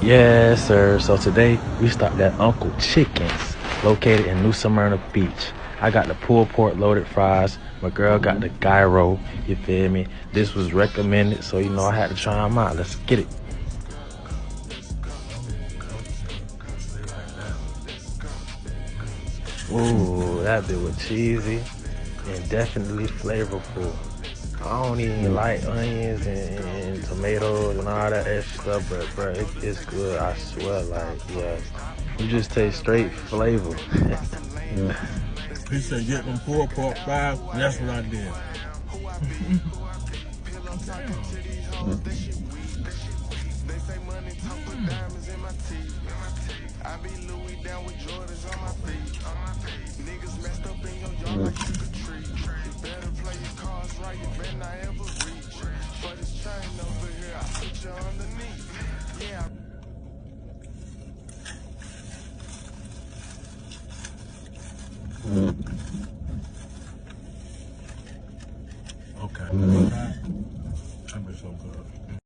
Yes, sir. So today we stopped at Uncle Chicken's, located in New Smyrna Beach. I got the pulled pork loaded fries. My girl got the gyro. You feel me? This was recommended, so I had to try them out. Let's get it. Ooh, that bit was cheesy and definitely flavorful. I don't even like onions and tomatoes and all that extra stuff, but bro, it's good. I swear, like, yeah, you just taste straight flavor. He said get them pulled pork fries, and that's what I did. Okay. That be so good.